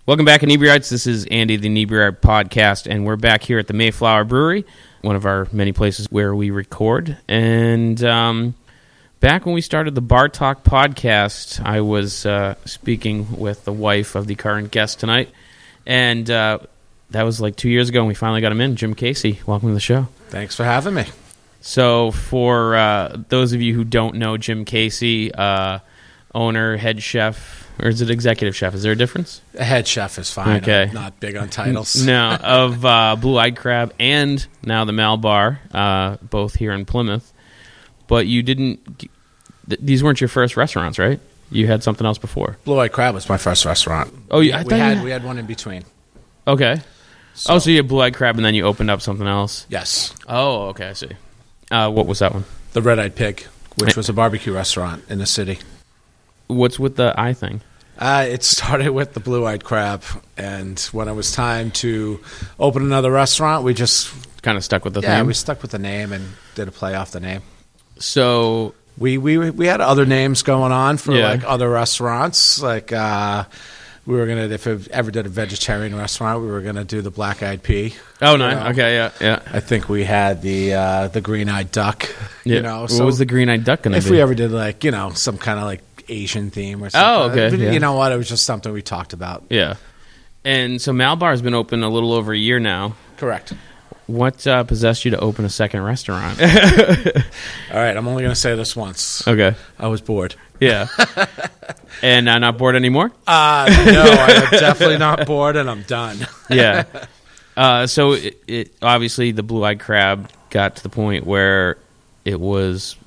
Welcome back, Inebri-arts. This is Andy, the Inebri-art podcast, and we're back here at the Mayflower Brewery, one of our many places where we record. And back when we started the Bar Talk podcast, I was speaking with the wife of the current guest tonight, and that was like 2 years ago, and we finally got him in. Jim Casey, welcome to the show. Thanks for having me. So for those of you who don't know Jim Casey, owner, head chef, or is it executive chef? Is there a difference? A head chef is fine. Okay. I'm not big on titles. No, of Blue-Eyed Crab and now the Mallebar, both here in Plymouth. But you didn't... These weren't your first restaurants, right? You had something else before. Blue-Eyed Crab was my first restaurant. Oh, yeah. We had one in between. Okay. So you had Blue-Eyed Crab and then you opened up something else? Yes. Oh, okay, I see. What was that one? The Red-Eyed Pig, which was a barbecue restaurant in the city. What's with the eye thing? It started with the Blue-Eyed Crab, and when it was time to open another restaurant, we just... Kind of stuck with the name? Yeah, we stuck with the name and did a play off the name. So... We had other names going on for like other restaurants. Like we were gonna, if it ever did a vegetarian restaurant, we were gonna do the Black Eyed Pea. Oh, nice. Okay, yeah. I think we had the Green Eyed Duck. Yeah. You know, what so was the Green Eyed Duck gonna be? If we ever did like some kind of like Asian theme or something. Oh, okay. You Yeah. know what? It was just something we talked about. Yeah. And so Mallebar has been open a little over a year now. Correct. What possessed you to open a second restaurant? All right, I'm only going to say this once. Okay. I was bored. Yeah. And not bored anymore? No, I am definitely not bored, and I'm done. Yeah. So it obviously the Blue-Eyed Crab got to the point where is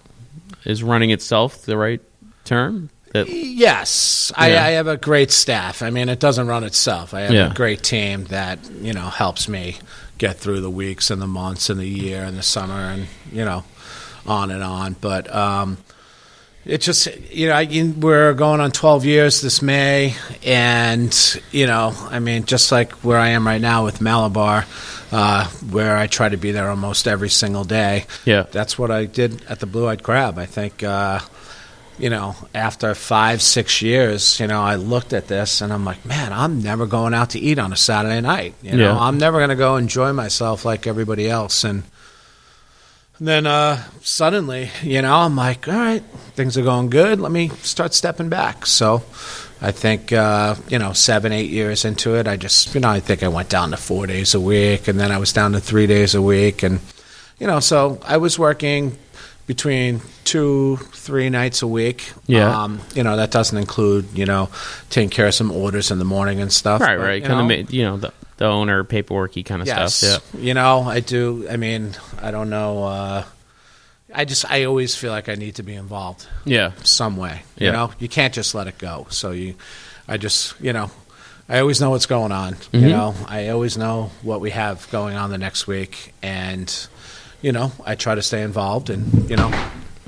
running itself the right term? Yes. I have a great staff. I mean, it doesn't run itself. I have a great team that, helps me get through the weeks and the months and the year and the summer and, on and on. But it just, we're going on 12 years this May. And, just like where I am right now with Mallebar, where I try to be there almost every single day. Yeah. That's what I did at the Blue-Eyed Crab. I think, after 5-6 years, I looked at this and I'm like, man, I'm never going out to eat on a Saturday night. I'm never going to go enjoy myself like everybody else. And then suddenly, I'm like, all right, things are going good. Let me start stepping back. So I think, 7-8 years into it, I just, I think I went down to 4 days a week, and then I was down to 3 days a week. And, so I was working between 2-3 nights a week. Yeah. That doesn't include, taking care of some orders in the morning and stuff. Right. The owner paperworky kind of stuff. Yeah. I do. I mean, I don't know. I always feel like I need to be involved. Yeah. Some way. Yeah. You can't just let it go. So I always know what's going on. Mm-hmm. I always know what we have going on the next week. And, I try to stay involved and,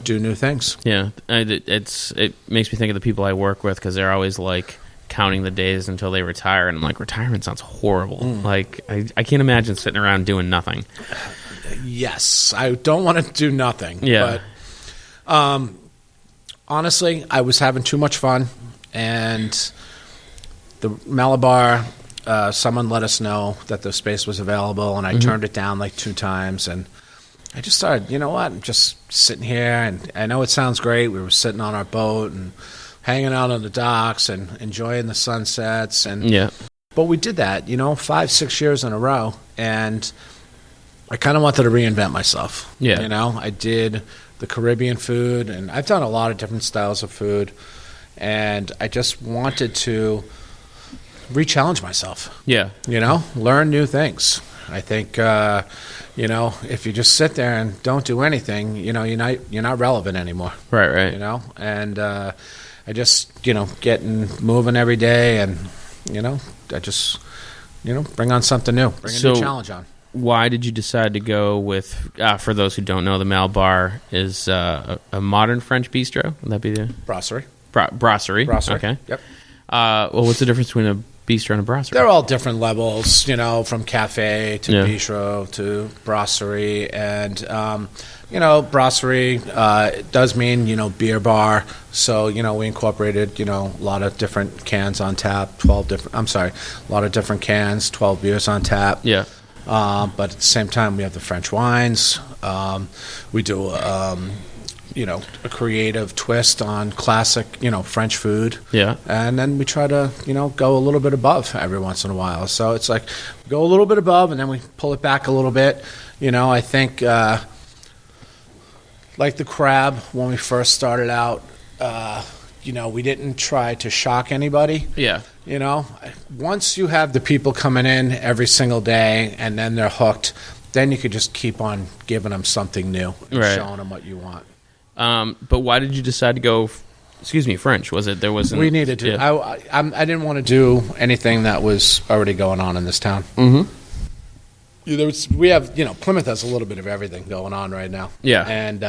do new things. Yeah. It makes me think of the people I work with because they're always like counting the days until they retire. And I'm like, retirement sounds horrible. Like, I can't imagine sitting around doing nothing. Yes. I don't want to do nothing. Yeah. But honestly, I was having too much fun. And the Mallebar, someone let us know that the space was available. And I turned it down like 2 times. And I just started, I'm just sitting here, and I know it sounds great. We were sitting on our boat and hanging out on the docks and enjoying the sunsets. But we did that, 5-6 years in a row, and I kind of wanted to reinvent myself. Yeah. I did the Caribbean food, and I've done a lot of different styles of food, and I just wanted to re-challenge myself. Yeah. Learn new things. I think, if you just sit there and don't do anything, you're not relevant anymore. Right. And I just, getting moving every day, and, I just, bring on something new, bring a new challenge on. Why did you decide to go with, for those who don't know, the Mallebar is a modern French bistro? Would that be the? Brasserie. Brasserie. Brasserie. Okay. Yep. Well, what's the difference between a bistro and a brasserie? They're all different levels, from cafe to Yeah. bistro to brasserie. And, brasserie does mean, beer bar. So, we incorporated, a lot of different cans on tap, a lot of different cans, 12 beers on tap. Yeah. But at the same time, we have the French wines. We do, a creative twist on classic, French food. Yeah. And then we try to, go a little bit above every once in a while. So it's like we go a little bit above and then we pull it back a little bit. I think like the crab, when we first started out, we didn't try to shock anybody. Yeah. Once you have the people coming in every single day and then they're hooked, then you could just keep on giving them something new and showing them what you want. But why did you decide to go, French? Was it, there wasn't... We needed to. Yeah. I didn't want to do anything that was already going on in this town. Mm-hmm. We have, Plymouth has a little bit of everything going on right now. Yeah. And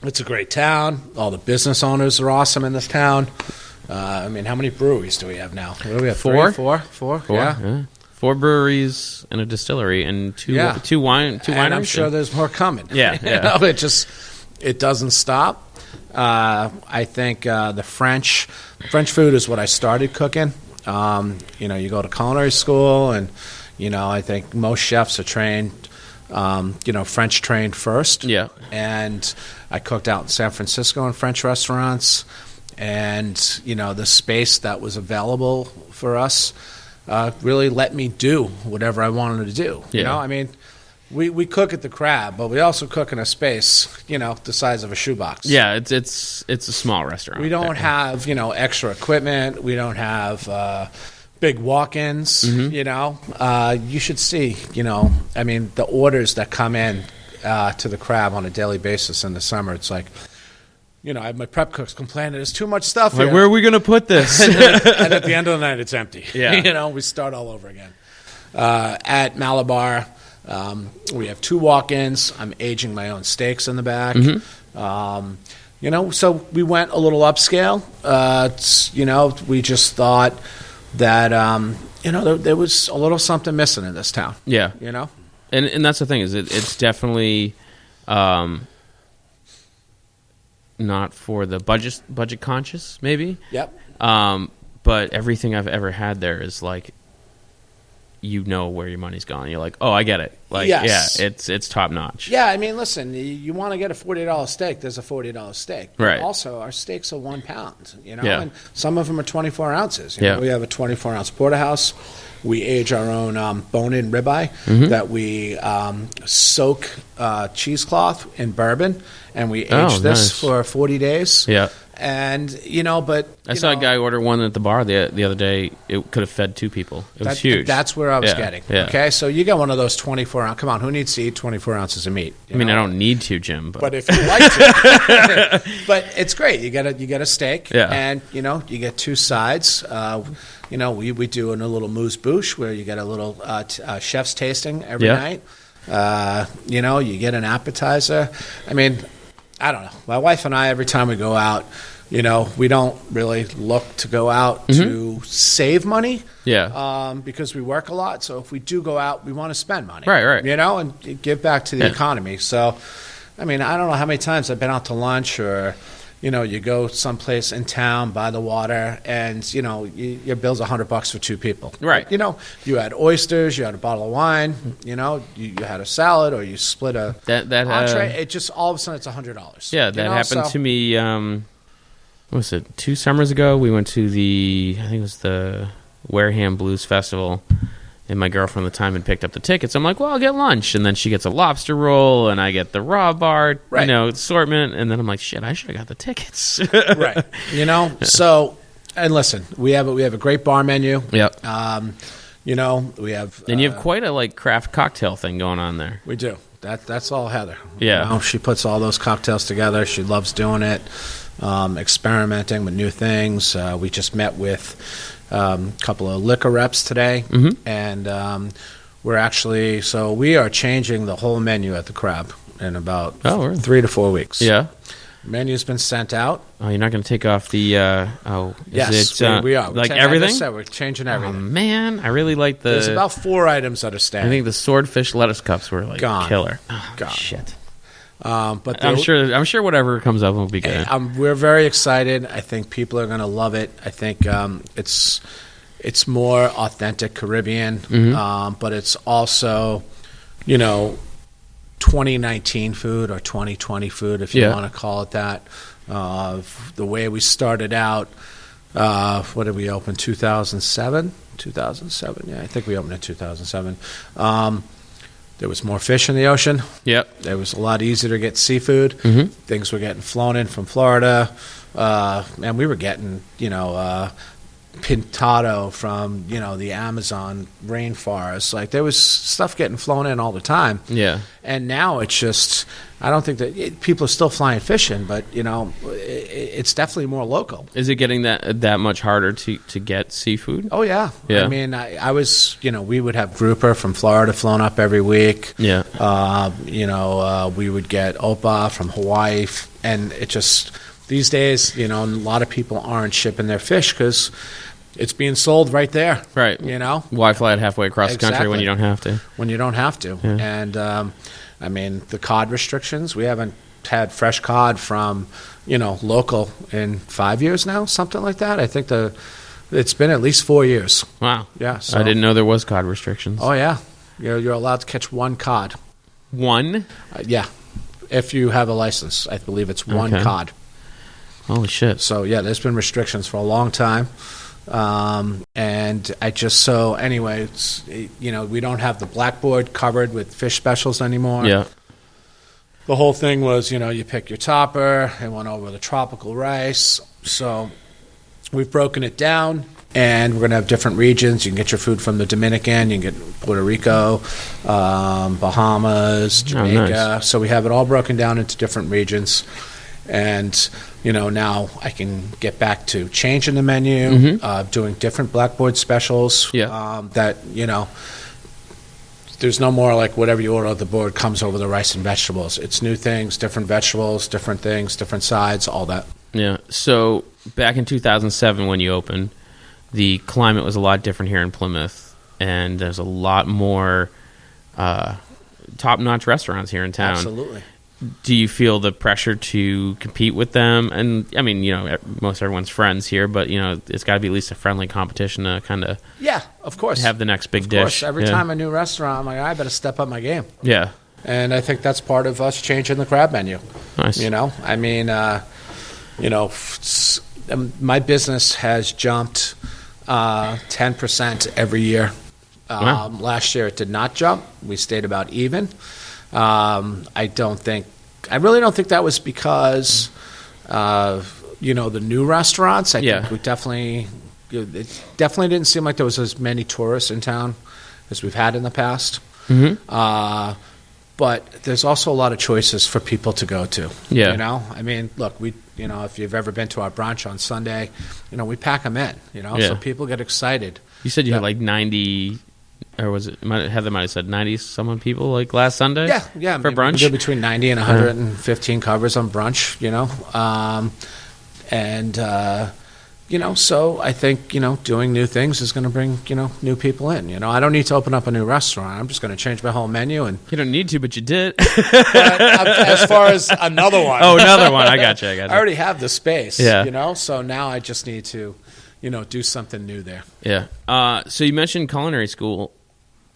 it's a great town. All the business owners are awesome in this town. How many breweries do we have now? What do we have? Four? Four? Yeah. 4 breweries and a distillery and two wineries. And I'm sure there's more coming. Yeah. It doesn't stop. I think the French food is what I started cooking. You go to culinary school, and I think most chefs are trained, French trained first. Yeah. And I cooked out in San Francisco in French restaurants, and the space that was available for us really let me do whatever I wanted to do. Yeah. We cook at the Crab, but we also cook in a space, the size of a shoebox. Yeah, it's a small restaurant. We don't have, extra equipment. We don't have big walk-ins, You should see, the orders that come in to the Crab on a daily basis in the summer. It's like, I have my prep cooks complaining there's too much stuff here. Where are we going to put this? and at the end of the night, it's empty. Yeah. We start all over again. At Mallebar, we have 2 walk-ins. I'm aging my own steaks in the back. Mm-hmm. So we went a little upscale. We just thought that, there was a little something missing in this town. Yeah. And that's the thing, is it's definitely not for the budget conscious, maybe. Yep. But everything I've ever had there is like, where your money's gone. You're like, oh, I get it. Like, yes. Yeah, it's top notch. Yeah, listen, you want to get a $40 steak, there's a $40 steak. Right. Also, our steaks are 1 pound, Yeah. and some of them are 24 ounces. Yeah. We have a 24-ounce porterhouse. We age our own bone-in ribeye that we soak cheesecloth in bourbon, and we age this for 40 days. Yeah. And, but... I saw a guy order one at the bar the other day. It could have fed 2 people. It was huge. That's where I was getting. Yeah. Okay, so you get one of those 24-ounce... Come on, who needs to eat 24 ounces of meat? I don't need to, Jim. But if you like to... But it's great. You get a steak, and, you get 2 sides. We do a little mousse-bouche where you get a little chef's tasting every night. You get an appetizer. I don't know. My wife and I, every time we go out, we don't really look to go out to save money. Yeah. Because we work a lot. So if we do go out, we want to spend money. Right. And give back to the economy. So, I don't know how many times I've been out to lunch or, you go someplace in town by the water and, your bill's $100 for 2 people. Right. You had oysters, you had a bottle of wine, you had a salad or you split a entree. It just, all of a sudden, it's $100. Yeah, that happened to me, what was it, 2 summers ago? We went to I think it was the Wareham Blues Festival. And my girlfriend at the time had picked up the tickets. I'm like, well, I'll get lunch. And then she gets a lobster roll, and I get the raw bar, assortment. And then I'm like, shit, I should have got the tickets. Right. So, and listen, we have a great bar menu. Yep. We have... And you have quite a, craft cocktail thing going on there. We do. That's all Heather. Yeah. She puts all those cocktails together. She loves doing it, experimenting with new things. We just met with... a couple of liquor reps today, and we are changing the whole menu at the Crab in about 3 to 4 weeks. Yeah. Menu's been sent out. Oh, you're not going to take off the... Yes, we are. Like everything? Said, we're changing everything. Oh, man. I really like the... There's about 4 items that are staying. I think the swordfish lettuce cups were like Gone. Killer. Oh, Gone. Shit. But I'm sure whatever comes up will be good. We're very excited. I think people are going to love it. I think it's more authentic Caribbean, but it's also, 2019 food or 2020 food, if you want to call it that. The way we started out, what did we open? 2007? 2007, yeah. I think we opened in 2007. There was more fish in the ocean. Yep. It was a lot easier to get seafood. Things were getting flown in from Florida. And we were getting, pintado from, the Amazon rainforest. Like, there was stuff getting flown in all the time. Yeah. And now it's just, I don't think that people are still flying fish in, but, it's definitely more local. Is it getting that much harder to get seafood? Oh, yeah. Yeah. I mean, I was, we would have grouper from Florida flown up every week. Yeah. We would get opa from Hawaii. And it just, these days, a lot of people aren't shipping their fish because it's being sold right there. Right. Why fly it halfway across the country when you don't have to? When you don't have to. Yeah. And, the cod restrictions, we haven't had fresh cod from, local in 5 years now, something like that. I think it's been at least 4 years. Wow. Yeah. So, I didn't know there was cod restrictions. Oh, yeah. You're allowed to catch one cod. One? Yeah. If you have a license. I believe it's one cod. Holy shit. So, yeah, there's been restrictions for a long time. And I just, so anyway, it's, we don't have the blackboard covered with fish specials anymore. Yeah. The whole thing was, you pick your topper and went over the tropical rice. So we've broken it down, and we're going to have different regions. You can get your food from the Dominican, you can get Puerto Rico, Bahamas, Jamaica. Oh, nice. So we have it all broken down into different regions. And, now I can get back to changing the menu, doing different blackboard specials. Yeah. There's no more like whatever you order on the board comes over the rice and vegetables. It's new things, different vegetables, different things, different sides, all that. Yeah. So back in 2007 when you opened, the climate was a lot different here in Plymouth, and there's a lot more top-notch restaurants here in town. Absolutely. Do you feel the pressure to compete with them? And I mean, most everyone's friends here, but it's got to be at least a friendly competition to kind of of course, have the next big dish. Of course, every time a new restaurant, I'm like, I better step up my game. Yeah, and I think that's part of us changing the crab menu. Nice. I mean, my business has jumped 10% every year. Wow. Last year, it did not jump. We stayed about even. I really don't think that was because the new restaurants. I think we definitely, it definitely didn't seem like there was as many tourists in town as we've had in the past. But there's also a lot of choices for people to go to. Yeah. I mean, look, if you've ever been to our brunch on Sunday, we pack them in, so people get excited. You said you had like 90, or was it, Heather might have said 90-someone people like last Sunday? Yeah. For brunch? We do between 90 and 115 covers on brunch, so I think, doing new things is going to bring, new people in. I don't need to open up a new restaurant. I'm just going to change my whole menu. And you don't need to, but you did. as far as another one. Oh, another one. I got you. I already have the space, Yeah. So now I just need to, do something new there. Yeah. So you mentioned culinary school.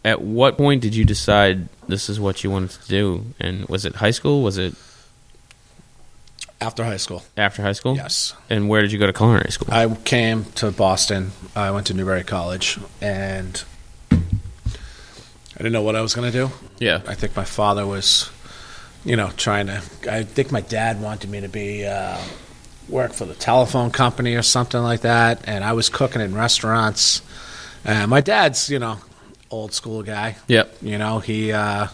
At what point did you decide this is what you wanted to do? And was it high school? Was it after high school? After high school? Yes. And where did you go to culinary school? I came to Boston. I went to Newberry College, and I didn't know what I was going to do. Yeah. I think my father was, trying to. I think my dad wanted me to be work for the telephone company or something like that, and I was cooking in restaurants. And my dad's, old school guy. Yep. He, kind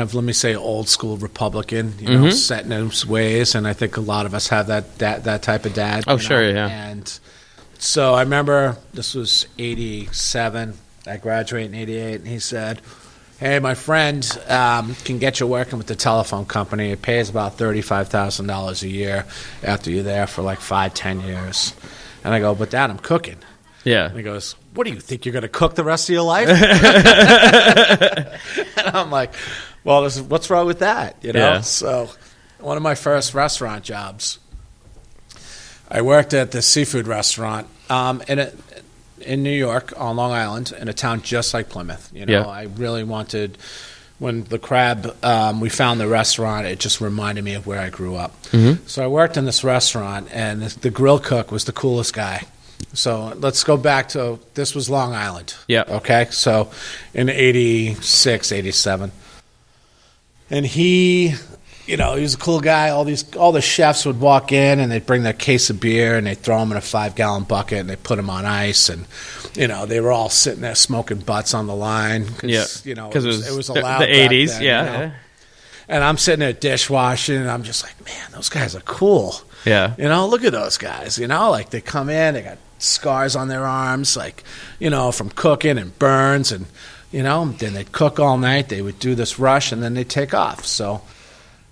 of, let me say, old school Republican, set in his ways. And I think a lot of us have that type of dad. Oh, sure, yeah. And so I remember this was 87. I graduated in 88. And he said, hey, my friend can get you working with the telephone company. It pays about $35,000 a year after you're there for like 5-10 years. And I go, but Dad, I'm cooking. Yeah. And he goes, what do you think, you're going to cook the rest of your life? And I'm like, well, what's wrong with that? You know. Yeah. So one of my first restaurant jobs, I worked at this seafood restaurant in New York on Long Island, in a town just like Plymouth. You know, I really wanted, when the crab, we found the restaurant, it just reminded me of where I grew up. Mm-hmm. So I worked in this restaurant, and the grill cook was the coolest guy. So let's go back to, this was Long Island. Yeah. Okay. So in 86, 87. And he, you know, he was a cool guy. All the chefs would walk in, and they'd bring their case of beer, and they'd throw them in a 5-gallon bucket, and they'd put them on ice. And, you know, they were all sitting there smoking butts on the line. Cause, you know, it was allowed the 80s. then, Yeah. You know? And I'm sitting there dishwashing, and I'm just like, man, those guys are cool. Yeah. You know, look at those guys. You know, like they come in, they got scars on their arms, like, you know, from cooking and burns. And, you know, then they'd cook all night. They would do this rush, and then they'd take off. So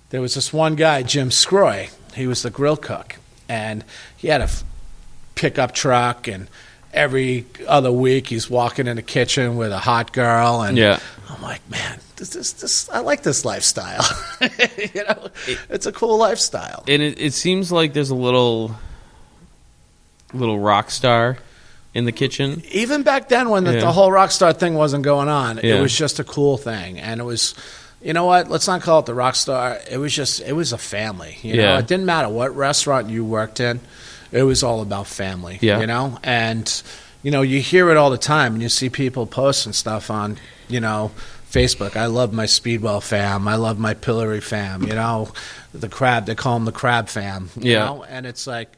there was this one guy, Jim Scroy. He was the grill cook, and he had a pickup truck, and every other week he's walking in the kitchen with a hot girl. And I'm like, man, this I like this lifestyle. You know, it's a cool lifestyle. And it seems like there's a little rock star in the kitchen. Even back then, when the whole rock star thing wasn't going on, it was just a cool thing. And it was, you know what, let's not call it the rock star. It was a family. You know, it didn't matter what restaurant you worked in. It was all about family, you know? And, you know, you hear it all the time, and you see people posting stuff on, you know, Facebook. I love my Speedwell fam. I love my Pillory fam. You know, the crab, they call them the crab fam. You know? And it's like,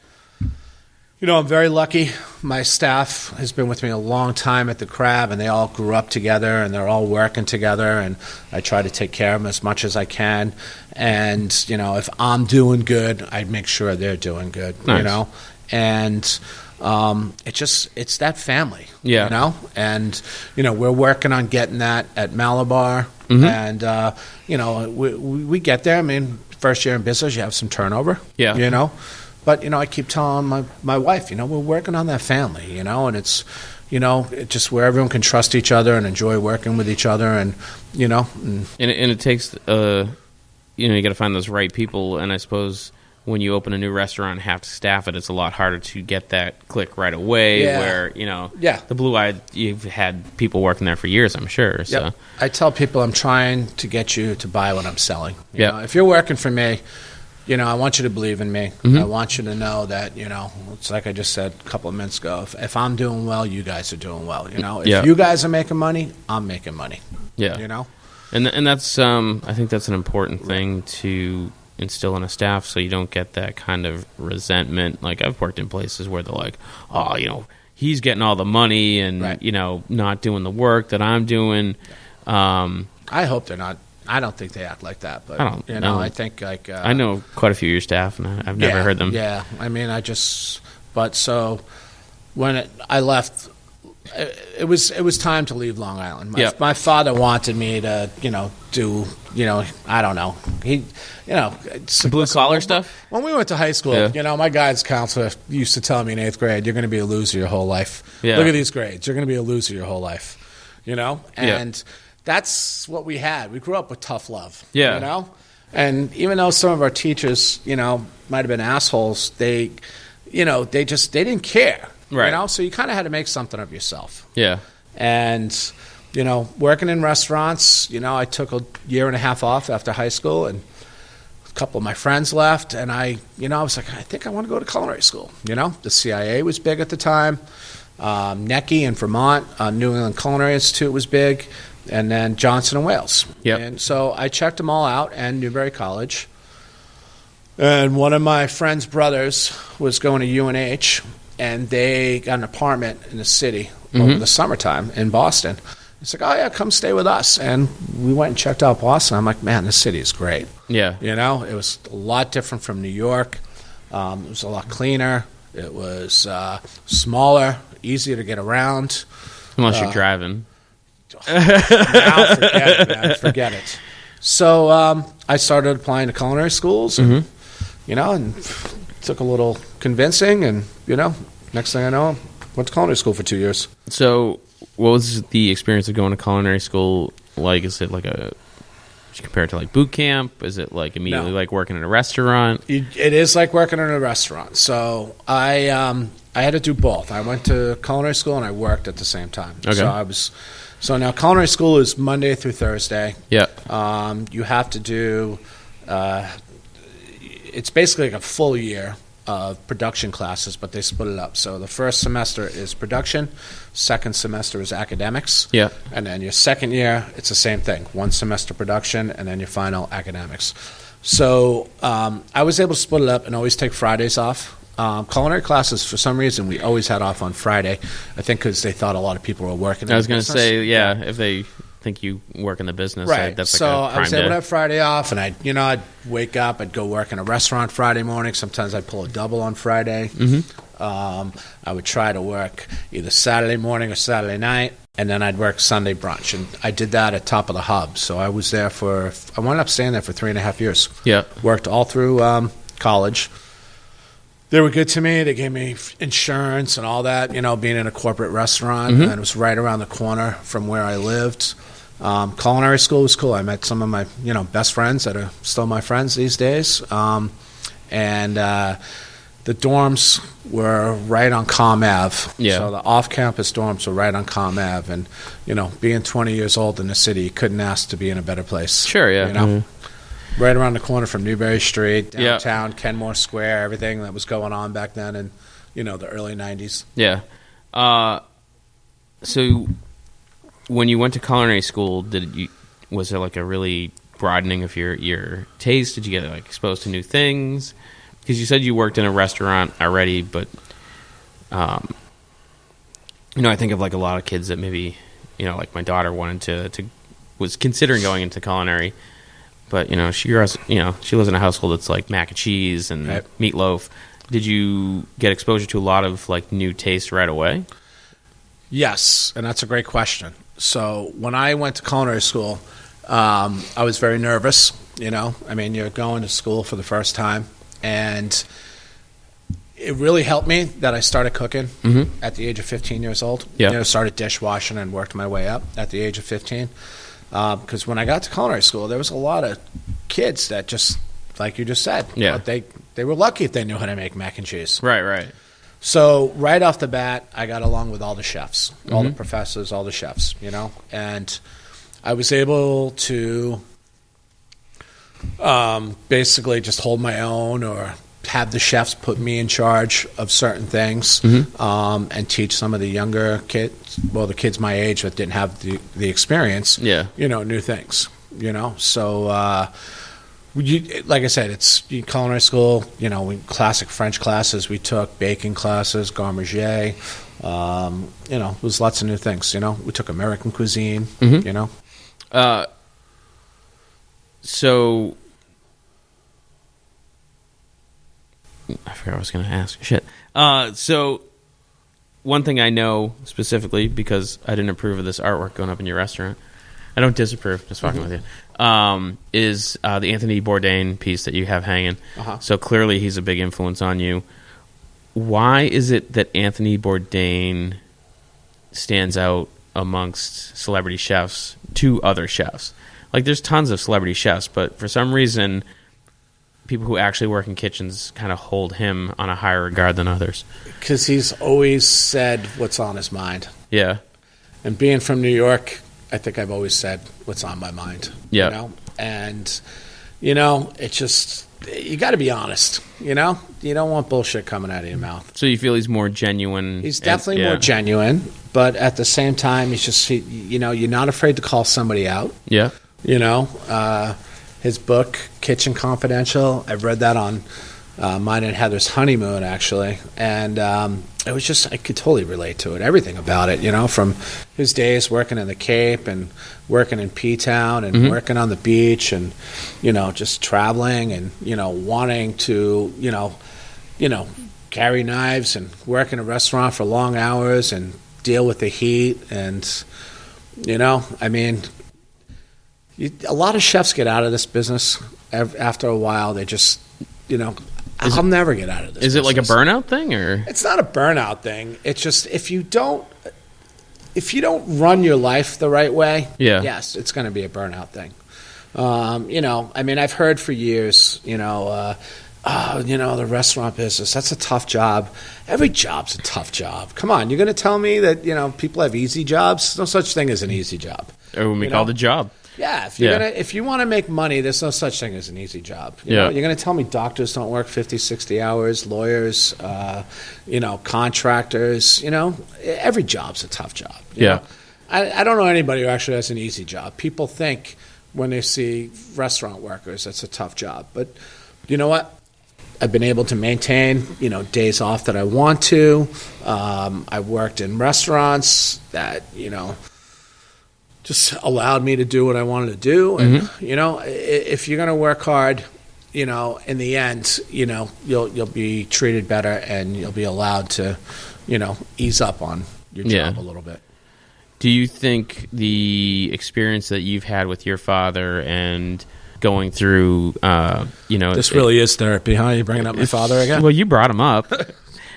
you know, I'm very lucky. My staff has been with me a long time at the crab, and they all grew up together, and they're all working together, and I try to take care of them as much as I can. And, you know, if I'm doing good, I make sure they're doing good, you know. And it's that family, you know. And, you know, we're working on getting that at Mallebar. Mm-hmm. And, you know, we get there. I mean, first year in business, you have some turnover, you know. But, you know, I keep telling my wife, you know, we're working on that family, you know, and it's, you know, it's just where everyone can trust each other and enjoy working with each other, and, you know. And it takes, you know, you got to find those right people, and I suppose when you open a new restaurant and have to staff it, it's a lot harder to get that click right away where, you know, the Blue Eye, you've had people working there for years, I'm sure. So I tell people I'm trying to get you to buy what I'm selling. You know, if you're working for me, you know, I want you to believe in me. Mm-hmm. I want you to know that, you know, it's like I just said a couple of minutes ago. If I'm doing well, you guys are doing well. You know, if you guys are making money, I'm making money. Yeah. You know? And that's, I think that's an important thing to instill in a staff, so you don't get that kind of resentment. Like, I've worked in places where they're like, oh, you know, he's getting all the money and, you know, not doing the work that I'm doing. I hope they're not. I don't think they act like that, but I don't know. I think like I know quite a few of your staff, and I've never heard them. Yeah, I mean, but so when I left, it was time to leave Long Island. My father wanted me to, you know, do, you know, I don't know, he, you know, blue collar stuff. When we went to high school, you know, my guidance counselor used to tell me in 8th grade, "You're going to be a loser your whole life. Look at these grades. You're going to be a loser your whole life." You know, and that's what we had. We grew up with tough love, you know? And even though some of our teachers, you know, might have been assholes, they, you know, they didn't care, you know? So you kind of had to make something of yourself. Yeah. And, you know, working in restaurants, you know, I took a year and a half off after high school, and a couple of my friends left, and I was like, I think I want to go to culinary school, you know? The CIA was big at the time. NECI in Vermont, New England Culinary Institute was big. And then Johnson & Wales. Yep. And so I checked them all out, and Newberry College. And one of my friend's brothers was going to UNH, and they got an apartment in the city over the summertime in Boston. It's like, oh, yeah, come stay with us. And we went and checked out Boston. I'm like, man, this city is great. Yeah. You know, it was a lot different from New York. It was a lot cleaner. It was smaller, easier to get around. Unless you're driving. Now forget it, man. Forget it. So I started applying to culinary schools, and, and took a little convincing, and, next thing I know, went to culinary school for 2 years. So what was the experience of going to culinary school like? Is it like compared to like boot camp? Is it like immediately like working in a restaurant? It is like working in a restaurant. So I had to do both. I went to culinary school and I worked at the same time. Okay. So now culinary school is Monday through Thursday. Yeah. You have to do. It's basically like a full year of production classes, but they split it up. So the first semester is production, second semester is academics, and then your second year, it's the same thing, one semester production, and then your final academics. So I was able to split it up and always take Fridays off. Culinary classes, for some reason, we always had off on Friday, I think because they thought a lot of people were working. I was going to say, if they think you work in the business, right? That's like so a prime I was able day. to have Friday off, and I'd wake up, I'd go work in a restaurant Friday morning. Sometimes I'd pull a double on Friday. I would try to work either Saturday morning or Saturday night, and then I'd work Sunday brunch, and I did that at Top of the Hub. So I was there I wound up staying there for 3.5 years. Yeah, worked all through college. They were good to me. They gave me insurance and all that, being in a corporate restaurant, and it was right around the corner from where I lived. Culinary school was cool. I met some of my, best friends that are still my friends these days. And the dorms were right on Com Ave. Yeah. So the off-campus dorms were right on Com Ave. And, being 20 years old in the city, you couldn't ask to be in a better place. Sure, yeah. Right around the corner from Newberry Street, downtown, Kenmore Square, everything that was going on back then in, the early 90s. Yeah. So when you went to culinary school, was there like a really broadening of your taste? Did you get like exposed to new things? Because you said you worked in a restaurant already, but I think of like a lot of kids that maybe like my daughter was considering going into culinary, but she lives in a household that's like mac and cheese and meatloaf. Did you get exposure to a lot of like new tastes right away? Yes, and that's a great question. So when I went to culinary school, I was very nervous. You're going to school for the first time, and it really helped me that I started cooking at the age of 15 years old. Yeah. Started dishwashing and worked my way up at the age of 15. Because when I got to culinary school, there was a lot of kids that just, like you just said, they were lucky if they knew how to make mac and cheese. Right. So right off the bat, I got along with all the chefs, all the professors, all the chefs, and I was able to basically just hold my own or have the chefs put me in charge of certain things and teach some of the younger kids, the kids my age that didn't have the experience, new things, So like I said, it's culinary school, classic French classes. We took baking classes, garde manger, it was lots of new things, We took American cuisine, So I forgot what I was going to ask. Shit. So one thing I know specifically, because I didn't approve of this artwork going up in your restaurant, I don't disapprove, just fucking with you, is the Anthony Bourdain piece that you have hanging. So clearly he's a big influence on you. Why is it that Anthony Bourdain stands out amongst celebrity chefs to other chefs? Like, there's tons of celebrity chefs, but for some reason, people who actually work in kitchens kind of hold him on a higher regard than others. Because he's always said what's on his mind. Yeah. And being from New York, I think I've always said what's on my mind. Yeah. And, it's just, you got to be honest, You don't want bullshit coming out of your mouth. So you feel he's more genuine? He's definitely more genuine, but at the same time, he's just, you're not afraid to call somebody out. Yeah. His book, Kitchen Confidential, I've read that on mine and Heather's honeymoon, actually. And it was just, I could totally relate to it, everything about it, from his days working in the Cape and working in P-Town and working on the beach and, just traveling and, wanting to, carry knives and work in a restaurant for long hours and deal with the heat and, You know, I mean, a lot of chefs get out of this business after a while. They just, you know, I'll never get out of this. Is it like a burnout thing, or? It's not a burnout thing. It's just if you don't run your life the right way, yes, it's going to be a burnout thing. You know, I mean, I've heard for years, you know, the restaurant business, that's a tough job. Every job's a tough job. Come on, you're going to tell me that, you know, people have easy jobs? No such thing as an easy job. Or when we call the job. Yeah, if you want to make money, there's no such thing as an easy job. You know, you're going to tell me doctors don't work 50, 60 hours, lawyers, you know, contractors, you know, every job's a tough job. You know? I don't know anybody who actually has an easy job. People think when they see restaurant workers, that's a tough job. But you know what? I've been able to maintain, you know, days off that I want to. I've worked in restaurants that, you know, just allowed me to do what I wanted to do. And, you know, if you're going to work hard, you know, in the end, you know, you'll be treated better and you'll be allowed to, you know, ease up on your job a little bit. Do you think the experience that you've had with your father and going through, you know... This really is therapy, huh? You bringing up my father again? Well, you brought him up.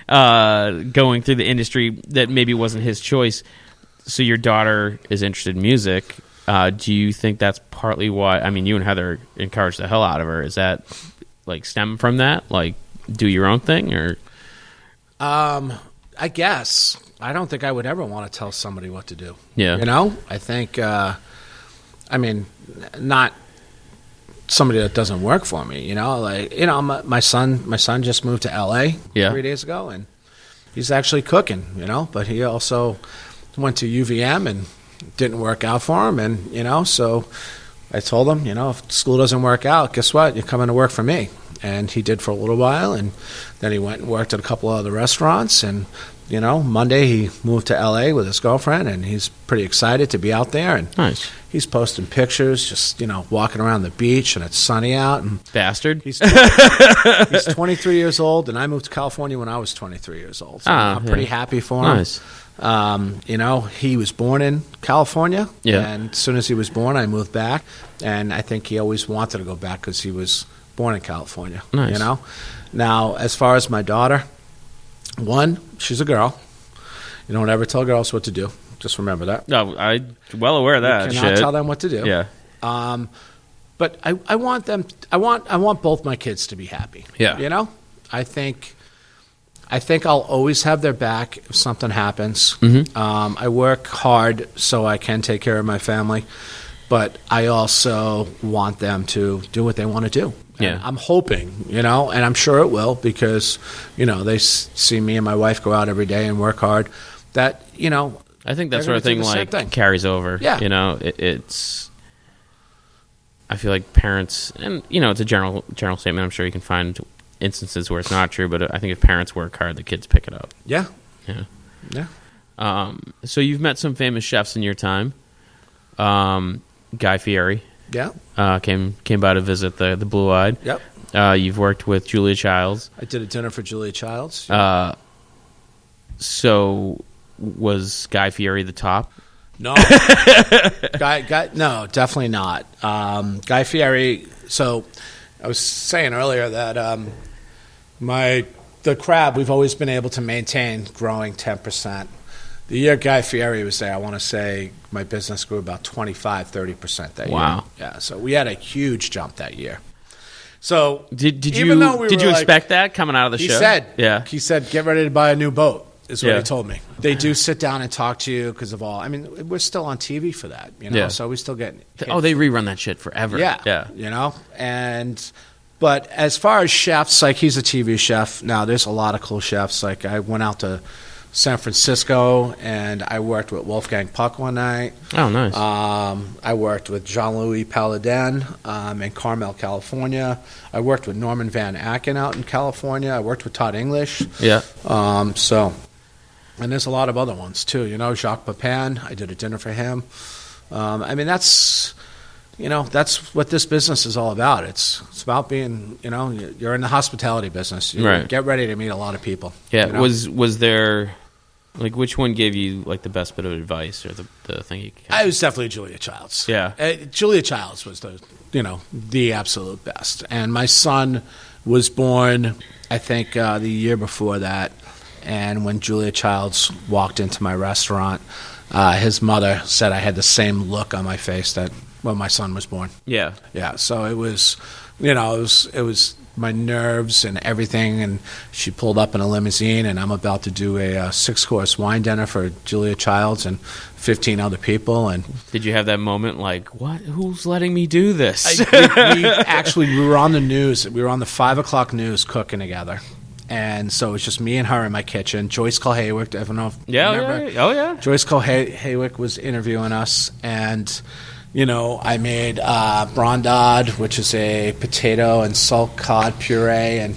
Going through the industry that maybe wasn't his choice. So your daughter is interested in music. Do you think that's partly why... I mean, you and Heather encouraged the hell out of her. Is that, like, stem from that? Like, do your own thing, or... I guess. I don't think I would ever want to tell somebody what to do. Yeah. You know? I think, I mean, not somebody that doesn't work for me, you know? Like, you know, my son just moved to L.A. 3 days ago, and he's actually cooking, you know? But he also went to UVM and didn't work out for him, and, you know, so I told him, you know, if school doesn't work out, guess what? You're coming to work for me. And he did for a little while, and then he went and worked at a couple of other restaurants, and you know, Monday he moved to L.A. with his girlfriend, and he's pretty excited to be out there. And nice. He's posting pictures, just, you know, walking around the beach, and it's sunny out. And bastard. He's 23 years old, and I moved to California when I was 23 years old. So I'm pretty happy for him. Nice. You know, he was born in California, yeah. And as soon as he was born, I moved back. And I think he always wanted to go back because he was born in California. Nice. You know? Now, as far as my daughter... One, she's a girl. You don't ever tell girls what to do. Just remember that. No, I'm well aware of that. You cannot tell them what to do. Yeah. But I want them. I want both my kids to be happy. Yeah. You know, I think I'll always have their back if something happens. Mm-hmm. I work hard so I can take care of my family, but I also want them to do what they want to do. Yeah. And I'm hoping, you know, and I'm sure it will because, you know, they see me and my wife go out every day and work hard. That, you know, I think that sort of thing like carries over. Yeah. You know, it's. I feel like parents, and you know, it's a general statement. I'm sure you can find instances where it's not true, but I think if parents work hard, the kids pick it up. Yeah. Yeah. Yeah. So you've met some famous chefs in your time. Guy Fieri. Yeah. Came by to visit the Blue Eyed. Yep. You've worked with Julia Childs. I did a dinner for Julia Childs. So was Guy Fieri the top? No. No, definitely not. Guy Fieri, so I was saying earlier that the crab, we've always been able to maintain growing 10%. The year Guy Fieri was there, I want to say my business grew about 25-30% that year. Wow. Yeah, so we had a huge jump that year. So did you expect that coming out of the show? He said, get ready to buy a new boat, is what he told me. They do sit down and talk to you because of all. I mean, we're still on TV for that, you know, so we still get. Oh, they rerun that shit forever. Yeah. You know, but as far as chefs, like he's a TV chef. Now, there's a lot of cool chefs. Like I went out to San Francisco, and I worked with Wolfgang Puck one night. Oh, nice. I worked with Jean-Louis Paladin in Carmel, California. I worked with Norman Van Aken out in California. I worked with Todd English. Yeah. And there's a lot of other ones, too. You know, Jacques Pepin, I did a dinner for him. I mean, that's what this business is all about. It's about being, you know, you're in the hospitality business. You right. Get ready to meet a lot of people. Yeah. You know? Was there Like, which one gave you like the best bit of advice or the thing you? I was definitely Julia Childs. Yeah, Julia Childs was the absolute best. And my son was born, I think, the year before that. And when Julia Childs walked into my restaurant, his mother said I had the same look on my face that when my son was born. Yeah. So it was, it was my nerves and everything. And she pulled up in a limousine, and I'm about to do a 6-course wine dinner for Julia Childs and 15 other people. And did you have that moment like, what? Who's letting me do this? we were on the news. We were on the 5 o'clock news cooking together. And so it was just me and her in my kitchen. Joyce Cole Haywick, I don't know if you remember. Oh, yeah. Joyce Cole Haywick was interviewing us. And, I made brandade, which is a potato and salt cod puree. And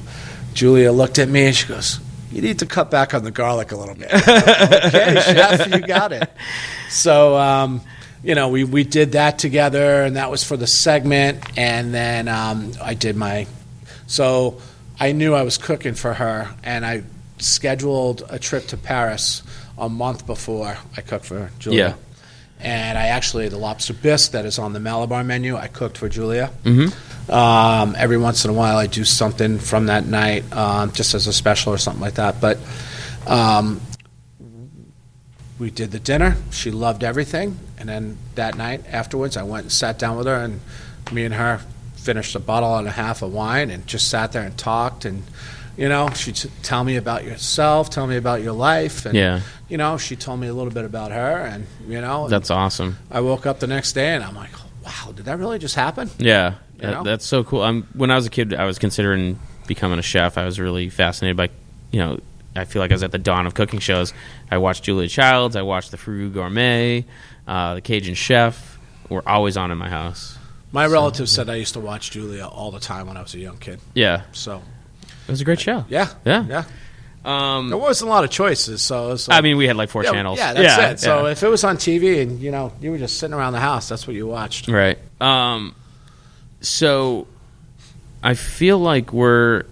Julia looked at me and she goes, you need to cut back on the garlic a little bit. Okay, chef, you got it. So, we did that together, and that was for the segment. And then I did so I knew I was cooking for her, and I scheduled a trip to Paris a month before I cooked for Julia. Yeah. And the lobster bisque that is on the Mallebar menu, I cooked for Julia. Mm-hmm. Every once in a while, I do something from that night, just as a special or something like that. But we did the dinner. She loved everything. And then that night afterwards, I went and sat down with her, and me and her finished a bottle and a half of wine and just sat there and talked. And, she'd tell me about yourself, tell me about your life. And, she told me a little bit about her. And, That's awesome. I woke up the next day and I'm like, wow, did that really just happen? Yeah, that's so cool. When I was a kid, I was considering becoming a chef. I was really fascinated by, I feel like I was at the dawn of cooking shows. I watched Julia Childs. I watched the Frugal Gourmet, the Cajun Chef. Were always on in my house. My relatives said I used to watch Julia all the time when I was a young kid. Yeah. So it was a great show. Yeah. There wasn't a lot of choices. So it was like, we had like 4 channels. Yeah, that's it. So if it was on TV and, you were just sitting around the house, that's what you watched. Right. So I feel like we're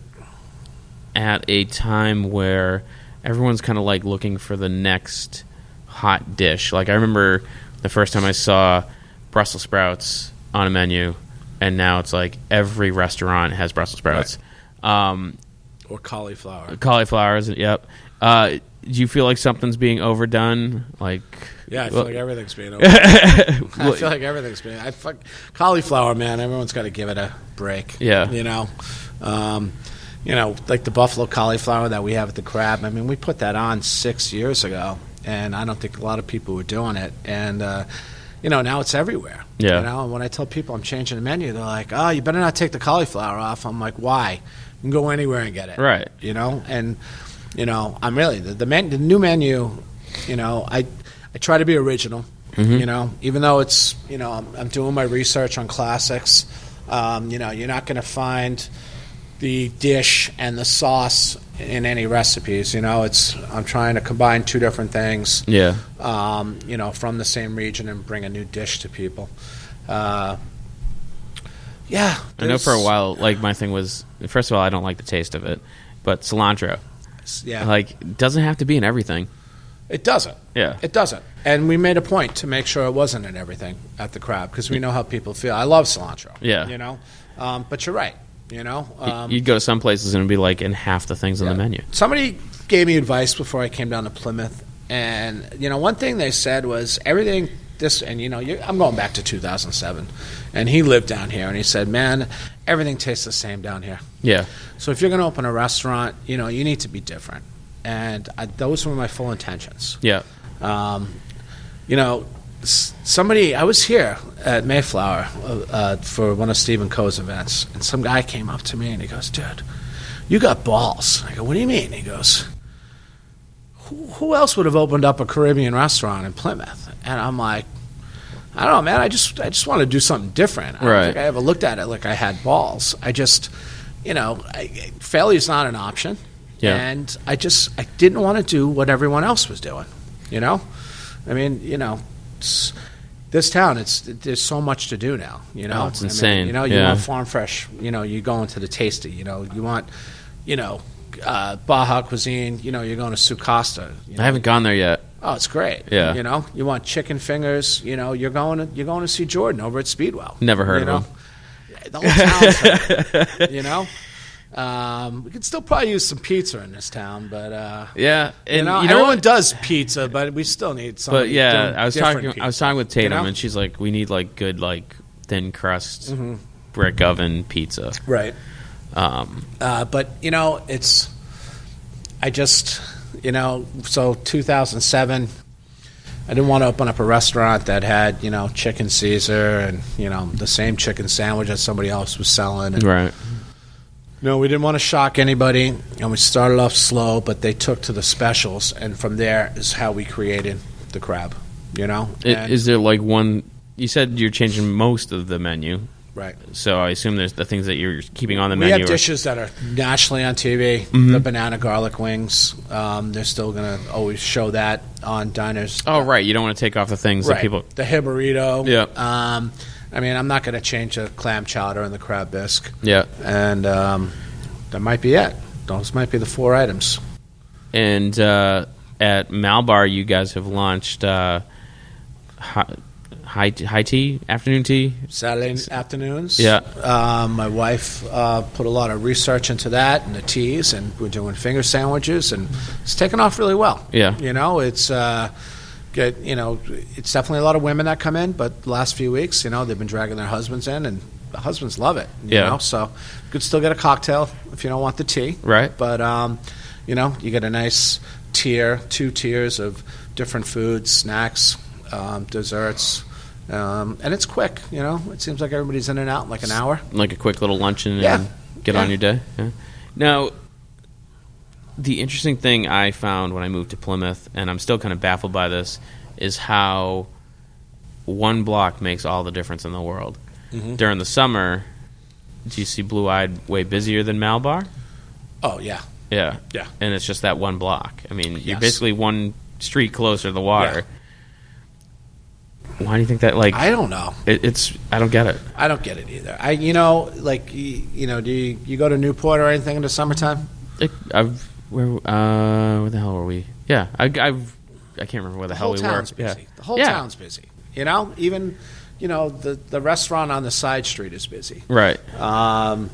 at a time where everyone's kind of like looking for the next hot dish. Like I remember the first time I saw Brussels sprouts on a menu, and now it's like every restaurant has Brussels sprouts. Right. Or cauliflower. Cauliflowers, yep. Do you feel like something's being overdone? Like, yeah, I feel like everything's being overdone. I feel like everything's being... cauliflower, man, everyone's got to give it a break. Yeah. Like the buffalo cauliflower that we have at the Crab. I mean, we put that on 6 years ago, and I don't think a lot of people were doing it. And, now it's everywhere. Yeah. And when I tell people I'm changing the menu, they're like, oh, you better not take the cauliflower off. I'm like, why? You can go anywhere and get it. Right. And, I'm really, the new menu, I try to be original, even though it's, I'm doing my research on classics. You're not going to find the dish and the sauce in any recipes. I'm trying to combine 2 different things. Yeah. From the same region and bring a new dish to people. I know for a while, like my thing was, first of all, I don't like the taste of it, but cilantro. Yeah. Like, it doesn't have to be in everything. It doesn't. Yeah. It doesn't. And we made a point to make sure it wasn't in everything at the Crab, because we know how people feel. I love cilantro. Yeah. But you're right. You'd go to some places and it'd be like in half the things on the menu. Somebody gave me advice before I came down to Plymouth, and one thing they said was everything. I'm going back to 2007, and he lived down here, and he said, "Man, everything tastes the same down here." Yeah. So if you're going to open a restaurant, you need to be different, and those were my full intentions. Yeah. I was here at Mayflower for one of Stephen Coe's events, and some guy came up to me and he goes, "Dude, you got balls." I go, "What do you mean?" He goes, who else would have opened up a Caribbean restaurant in Plymouth? And I'm like, I don't know, man. I just want to do something different. I don't think I ever looked at it like I had balls. I just, failure's not an option. Yeah. And I didn't want to do what everyone else was doing. I mean, this town, there's so much to do now. Oh, it's insane. You want farm fresh. You go into the tasty. You want, Baja cuisine, you're going to Sukasta. I haven't gone there yet. Oh, it's great. Yeah. You want chicken fingers, you're going to see Jordan over at Speedwell. Never heard of him. The whole town's heard, we could still probably use some pizza in this town, but yeah, and everyone does pizza, but we still need some. But yeah, I was talking with Tatum, and she's like, we need like good thin crust brick oven pizza, right? But so 2007. I didn't want to open up a restaurant that had, chicken Caesar and, the same chicken sandwich that somebody else was selling. And, right. No, we didn't want to shock anybody, and we started off slow, but they took to the specials, and from there is how we created the crab, Is there like one, you said you're changing most of the menu. Right. So I assume there's the things that you're keeping on the menu. menu. We have dishes that are nationally on TV. Mm-hmm. The banana garlic wings. They're still going to always show that on diners. Oh, right. You don't want to take off the things that people... The Hibarito. Yeah. I'm not going to change the clam chowder and the crab bisque. Yeah. And that might be it. Those might be the 4 items. And at Mallebar, you guys have launched... high tea, afternoon tea? Saturday afternoons. Yeah. My wife put a lot of research into that and the teas, and we're doing finger sandwiches, and it's taken off really well. Yeah. It's good. It's definitely a lot of women that come in, but the last few weeks, they've been dragging their husbands in, and the husbands love it. You know? So you could still get a cocktail if you don't want the tea. Right. But, you get a nice 2 tiers of different foods, snacks, desserts. And it's quick, It seems like everybody's in and out in like an hour. Like a quick little luncheon and get on your day. Yeah. Now, the interesting thing I found when I moved to Plymouth, and I'm still kind of baffled by this, is how one block makes all the difference in the world. Mm-hmm. During the summer, do you see Blue Eyed way busier than Mallebar? Oh, yeah. Yeah. Yeah. And it's just that one block. I mean, you're basically one street closer to the water. Yeah. Why do you think that? I don't know. I don't get it. I don't get it either. Do you go to Newport or anything in the summertime? Where the hell were we? Yeah, I can't remember where the hell we were. Busy. Yeah. The whole town's busy. Even the restaurant on the side street is busy. Right. And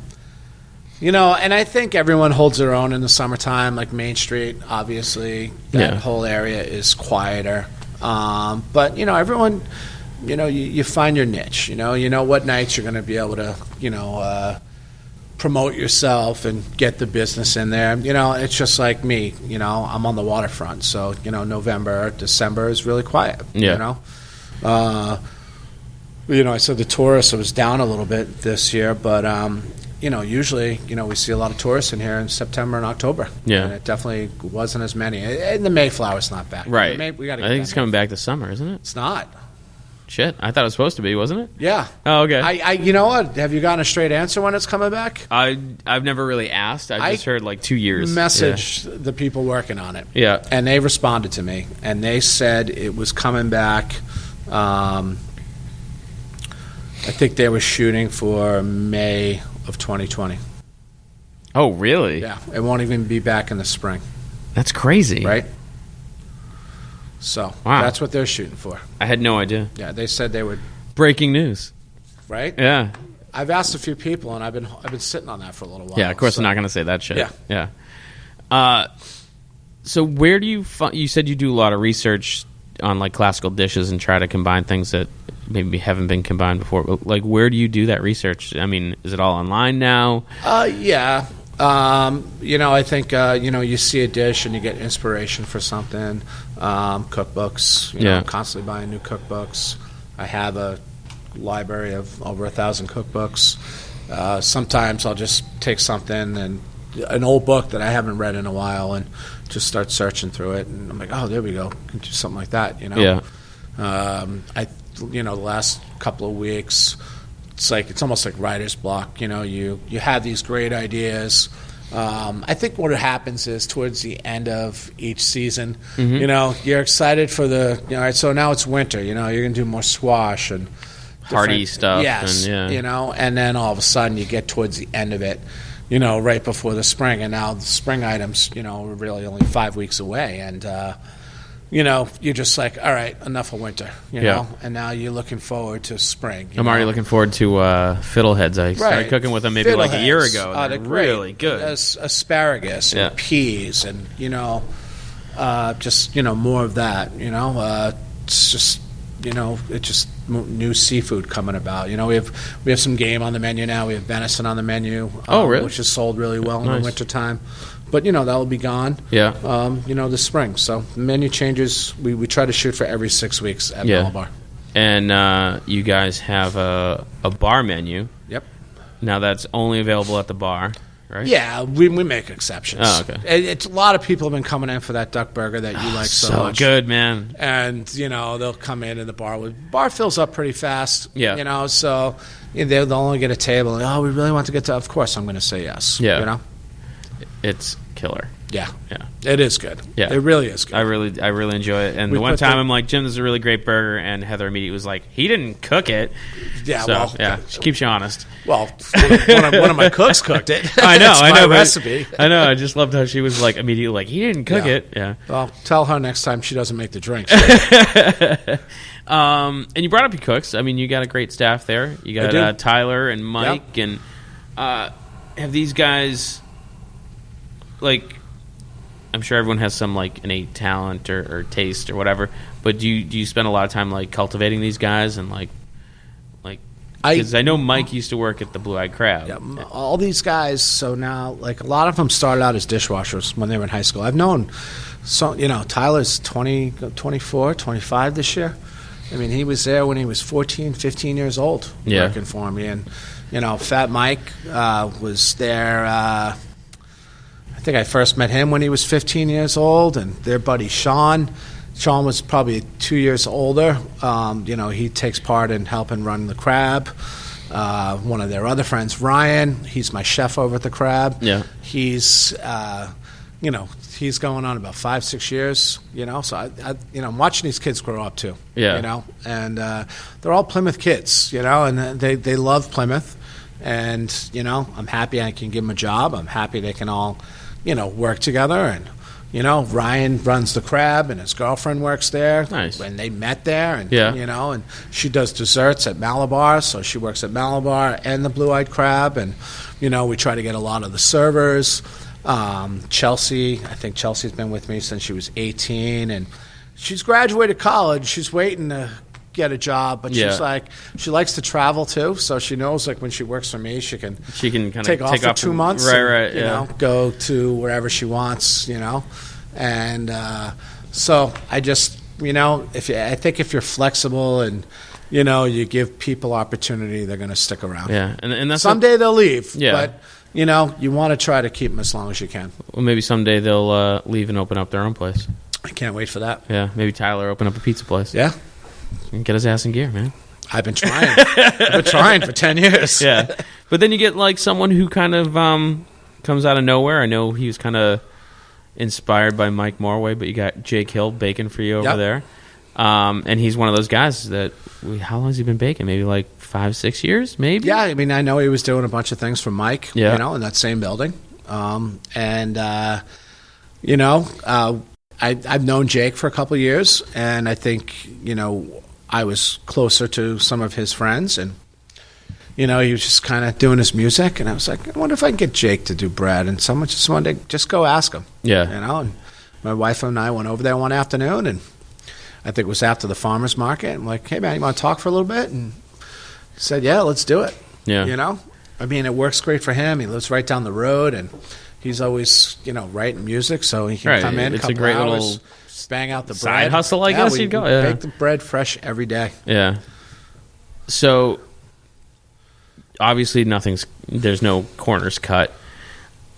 I think everyone holds their own in the summertime. Like Main Street, obviously, that whole area is quieter. But everyone, you find your niche. You know what nights you're going to be able to, promote yourself and get the business in there. It's just like me. I'm on the waterfront, so November, December is really quiet. Yeah. I said the tourists was down a little bit this year, but usually we see a lot of tourists in here in September and October. Yeah, and it definitely wasn't as many. And the Mayflower's not back. Right. We got. I think it's coming back this summer, isn't it? It's not. Shit, I thought it was supposed to be, wasn't it? Yeah. Oh, okay. I you know what? Have you gotten a straight answer when it's coming back? I've never really asked. I just heard 2 years. Messaged the people working on it. Yeah. And they responded to me, and they said it was coming back. I think they were shooting for May of 2020. Oh, really? Yeah. It won't even be back in the spring. That's crazy. Right? So that's what they're shooting for. I had no idea. Yeah, they said they would. Breaking news. Right? Yeah. I've asked a few people, and I've been sitting on that for a little while. Yeah, of course I'm not going to say that shit. Yeah. Yeah. So where do you you said you do a lot of research on classical dishes and try to combine things that maybe haven't been combined before. But where do you do that research? I mean, is it all online now? Yeah. I think you see a dish and you get inspiration for something. Cookbooks. I'm constantly buying new cookbooks. I have a library of over 1,000 cookbooks. Sometimes I'll just take something and an old book that I haven't read in a while and just start searching through it, and I'm like, oh, there we go, can do something like that. Yeah. The last couple of weeks, it's almost like writer's block. You have these great ideas. I think what happens is towards the end of each season, you're excited for all right, so now it's winter. You're going to do more squash and hearty stuff. Yes, and and then all of a sudden you get towards the end of it. right before the spring, and now the spring items, are really only 5 weeks away, and you're just like, all right, enough of winter, know, and now you're looking forward to spring. I'm already looking forward to fiddleheads. I started cooking with them maybe like a year ago. They're really good. Asparagus and peas, and just more of that. It's just it's just new seafood coming about. We have some game on the menu now. We have venison on the menu. Really? Which is sold really well in the wintertime. But, that will be gone, this spring. So the menu changes. We try to shoot for every 6 weeks at Mallebar. And you guys have a bar menu. Yep. Now that's only available at the bar, right? Yeah, we make exceptions. Oh, okay. It's a lot of people have been coming in for that duck burger that you like so much. So good, man. And, they'll come in the bar. The bar fills up pretty fast. Yeah. So they'll only get a table. And, we really want to get to, of course, I'm going to say yes. Yeah. It's killer. Yeah. It is good. Yeah. It really is good. I really enjoy it. And the one time I'm like, Jim, this is a really great burger, and Heather immediately was like, he didn't cook it. Yeah, so, she keeps you honest. Well, one of my cooks cooked it. I know. It's my recipe. I know. I just loved how she was like immediately like, he didn't cook it. Yeah. Well, tell her next time she doesn't make the drinks. And you brought up your cooks. I mean, you got a great staff there. You got Tyler and Mike, and have these guys, like, I'm sure everyone has some like innate talent or taste or whatever, but do you spend a lot of time like cultivating these guys and like because I know Mike used to work at the Blue Eyed Crab. Yeah, all these guys. So now, like, a lot of them started out as dishwashers when they were in high school. I've known, Tyler's 24, 25 this year. I mean, he was there when he was 14, 15 years old working for me. And, Fat Mike was there. I think I first met him when he was 15 years old, and their buddy Sean. Sean was probably 2 years older. He takes part in helping run the Crab. One of their other friends, Ryan, he's my chef over at the Crab. Yeah. He's, he's going on about 5-6 years. So I'm watching these kids grow up too. Yeah. And they're all Plymouth kids. And they love Plymouth. And I'm happy I can give them a job. I'm happy they can all work together. And Ryan runs the Crab, and his girlfriend works there. Nice. And they met there, and and she does desserts at Mallebar, so she works at Mallebar and the Blue Eyed Crab, and we try to get a lot of the servers. Chelsea, I think Chelsea's been with me since she was 18, and she's graduated college. She's waiting to get a job, but she's like, she likes to travel too, so she knows like when she works for me, she can kind of take off for 2 months, and, go to wherever she wants, and so I just, I think if you're flexible and you give people opportunity, they're going to stick around. Yeah, and that's someday they'll leave. Yeah, but you want to try to keep them as long as you can. Well, maybe someday they'll leave and open up their own place. I can't wait for that. Yeah, maybe Tyler open up a pizza place. Yeah. And get his ass in gear, man. I've been trying. I've been trying for 10 years. Yeah. But then you get like someone who kind of comes out of nowhere. I know he was kind of inspired by Mike Morway, but you got Jake Hill baking for you over there. And he's one of those guys that, how long has he been baking? Maybe like 5-6 years, maybe? Yeah, I mean, I know he was doing a bunch of things for Mike, in that same building. I've known Jake for a couple of years, and I think, I was closer to some of his friends, and, he was just kind of doing his music, and I was like, I wonder if I can get Jake to do bread, and someone just wanted to just go ask him. Yeah. And my wife and I went over there one afternoon, and I think it was after the farmer's market. I'm like, hey, man, you want to talk for a little bit? And he said, yeah, let's do it. Yeah. I mean, it works great for him. He lives right down the road, and he's always, writing music, so he can come in, it's a great hours, little bang out the side bread. hustle, I guess you'd go. Bake the bread fresh every day. Yeah. So, obviously, there's no corners cut.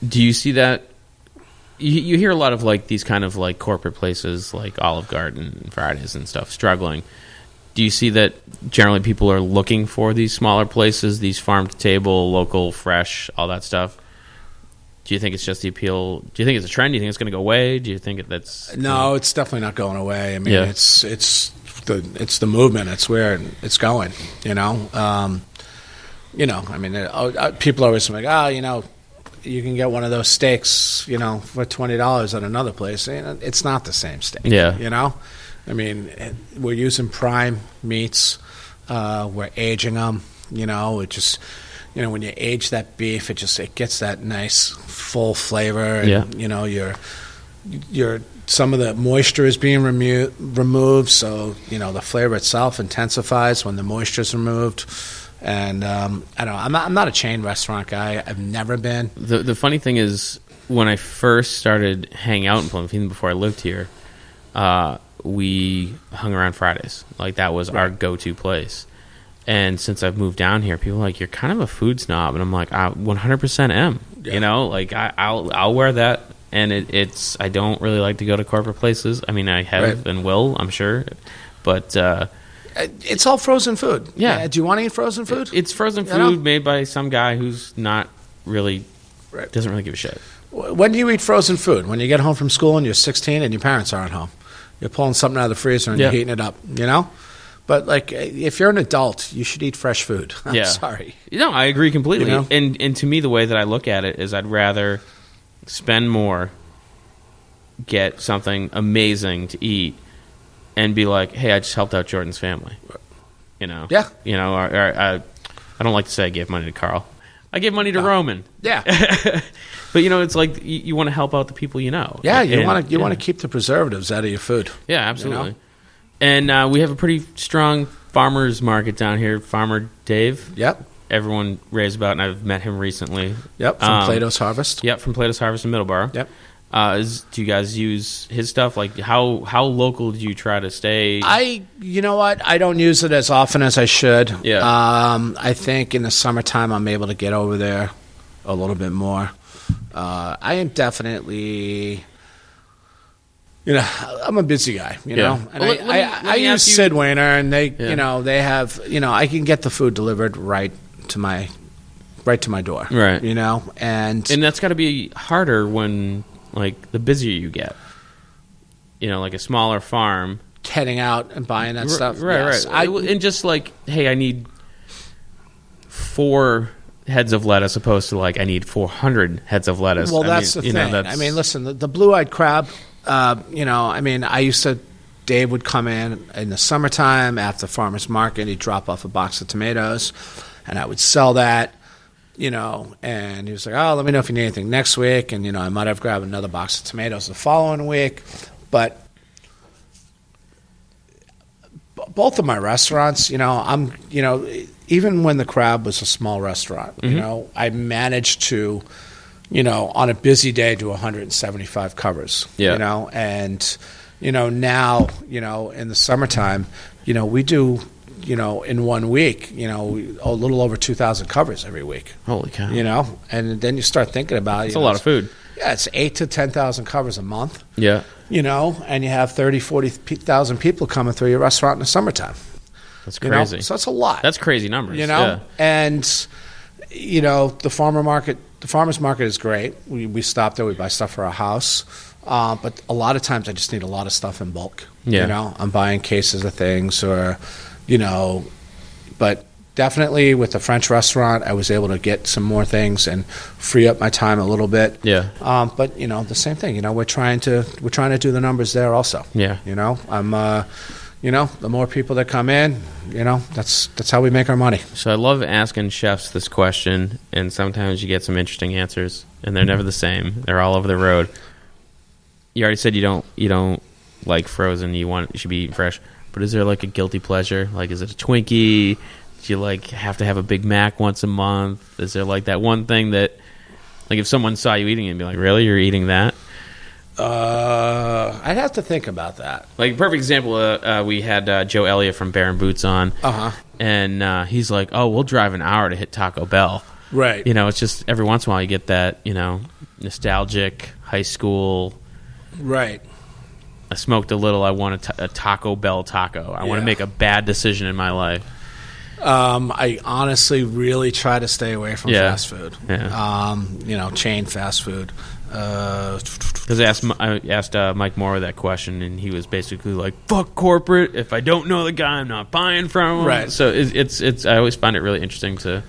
Do you see that? You hear a lot of like these kind of like corporate places like Olive Garden and Fridays and stuff struggling. Do you see that generally people are looking for these smaller places, these farm to table, local, fresh, all that stuff? Do you think it's just the appeal? Do you think it's a trend? Do you think it's going to go away? Do you think that's no? It's definitely not going away. I mean, it's the movement. It's where it's going. I mean, people are always like, you can get one of those steaks, for $20 at another place. It's not the same steak. Yeah. I mean, we're using prime meats. We're aging them. It just, when you age that beef, it gets that nice full flavor. And, your some of the moisture is being removed, so the flavor itself intensifies when the moisture is removed. And I don't know. I'm not a chain restaurant guy. I've never been. The funny thing is, when I first started hanging out in Plymouth, even before I lived here, we hung around Fridays. Like, that was our go-to place. And since I've moved down here, people are like, "You're kind of a food snob," and I'm like, "I 100% am." Yeah. Like I'll wear that. And it's I don't really like to go to corporate places. I mean, I have and will, I'm sure, but it's all frozen food. Yeah. Do you want to eat frozen food? It's frozen food made by some guy who's not really doesn't really give a shit. When do you eat frozen food? When you get home from school and you're 16 and your parents aren't home, you're pulling something out of the freezer and you're heating it up. But like, if you're an adult, you should eat fresh food. I'm sorry. No, I agree completely. And to me, the way that I look at it is, I'd rather spend more, get something amazing to eat, and be like, "Hey, I just helped out Jordan's family." Yeah. Or I don't like to say I gave money to Carl. I gave money to Roman. Yeah. But it's like you want to help out the people you know. Yeah, you want to keep the preservatives out of your food. Yeah, absolutely. And we have a pretty strong farmers market down here. Farmer Dave. Yep. Everyone raves about, and I've met him recently. Yep, from Plato's Harvest. Yep, from Plato's Harvest in Middleborough. Yep. Do you guys use his stuff? Like, how local do you try to stay? You know what? I don't use it as often as I should. Yeah. I think in the summertime I'm able to get over there a little bit more. I am definitely... I'm a busy guy, know. And I use Sid Wainer, and they, they have, I can get the food delivered right to my door. Right. And that's got to be harder when, like, the busier you get. Like a smaller farm. Heading out and buying that stuff. Right, yes. Right. And just like, hey, I need 4 heads of lettuce, opposed to, like, I need 400 heads of lettuce. Well, that's the thing. I mean, listen, the blue-eyed crab... Dave would come in the summertime after farmer's market. He'd drop off a box of tomatoes, and I would sell that, and he was like, "Oh, let me know if you need anything next week." And, I might have grabbed another box of tomatoes the following week. But both of my restaurants, I'm, even when the Crab was a small restaurant, I managed to, on a busy day, do 175 covers. Yeah. And now, in the summertime, we do, in 1 week, a little over 2,000 covers every week. Holy cow! And then you start thinking about it. It's a lot of food. Yeah, it's 8,000 to 10,000 covers a month. Yeah. And you have 30,000, 40,000 people coming through your restaurant in the summertime. That's crazy. So that's a lot. That's crazy numbers. Yeah. And the farmer's market is great. We stop there. We buy stuff for our house. But a lot of times I just need a lot of stuff in bulk. Yeah. I'm buying cases of things, or, but definitely with the French restaurant, I was able to get some more things and free up my time a little bit. Yeah. But the same thing. We're trying to do the numbers there also. Yeah. I'm. The more people that come in, that's how we make our money. So I love asking chefs this question, and sometimes you get some interesting answers, and they're never the same. They're all over the road. You already said you don't like frozen. You should be eating fresh. But is there like a guilty pleasure? Like, is it a Twinkie? Do you like have to have a Big Mac once a month? Is there like that one thing that, like, if someone saw you eating it and be like, really, you're eating that? I'd have to think about that. Like, perfect example, we had Joe Elliott from Bear and Boots on, and he's like, "Oh, we'll drive an hour to hit Taco Bell." Right. It's just every once in a while you get that, nostalgic high school. Right. I smoked a little. I want a Taco Bell taco. I want to make a bad decision in my life. I honestly really try to stay away from fast food. Yeah. Chain fast food. Because I asked Mike Moore that question, and he was basically like, "Fuck corporate. If I don't know the guy, I'm not buying from him." Right. So it's I always find it really interesting to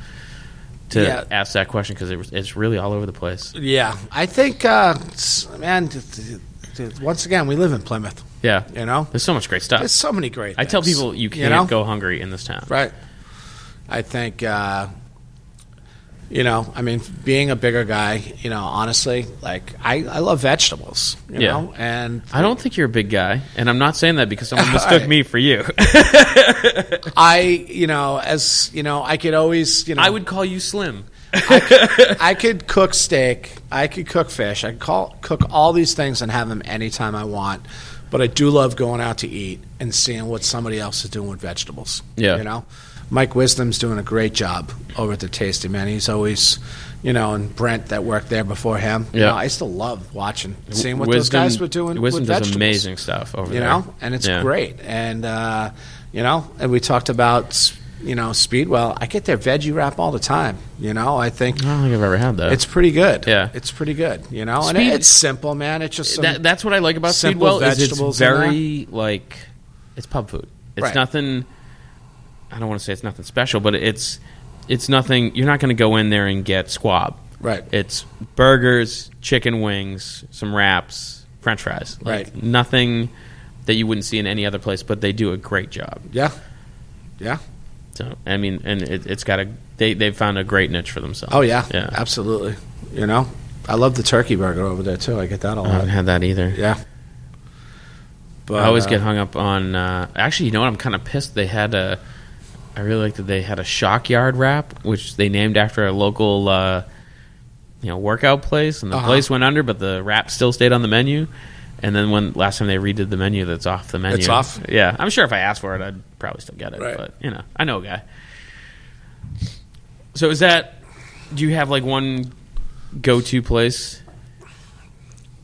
to ask that question because it's really all over the place. Yeah, I think, man, once again, we live in Plymouth. Yeah. There's so much great stuff. There's so many great things. I tell people you can't go hungry in this town. Right. I think, I mean, being a bigger guy, honestly, like, I love vegetables, you know? And I don't think you're a big guy, and I'm not saying that because someone mistook me for you. I could always, I would call you slim. I could cook steak. I could cook fish. I could cook all these things and have them anytime I want. But I do love going out to eat and seeing what somebody else is doing with vegetables. Yeah. Mike Wisdom's doing a great job over at the Tasty, man. He's always, and Brent that worked there before him. Yeah. I still love seeing what those guys were doing with vegetables. Wisdom does amazing stuff over there. And it's great. And, and we talked about, Speedwell. I get their veggie wrap all the time. I think. I don't think I've ever had that. It's pretty good. Yeah. It's pretty good, and it's simple, man. It's just that's what I like about Speedwell is it's very, like, it's pub food. It's nothing... I don't want to say it's nothing special, but it's nothing. You're not going to go in there and get squab. Right. It's burgers, chicken wings, some wraps, French fries. Like, right. Nothing that you wouldn't see in any other place, but they do a great job. Yeah. Yeah. So I mean, and it's got they've found a great niche for themselves. Oh yeah. Yeah. Absolutely. I love the turkey burger over there too. I get that a lot. I haven't had that either. Yeah. But I always get hung up on. Actually, you know what? I'm kind of pissed. They had I really like that they had a shock yard wrap, which they named after a local, workout place, and the place went under, but the wrap still stayed on the menu. And then last time they redid the menu, that's off the menu. It's off? Yeah, I'm sure if I asked for it, I'd probably still get it. Right. But I know a guy. So do you have like one go-to place?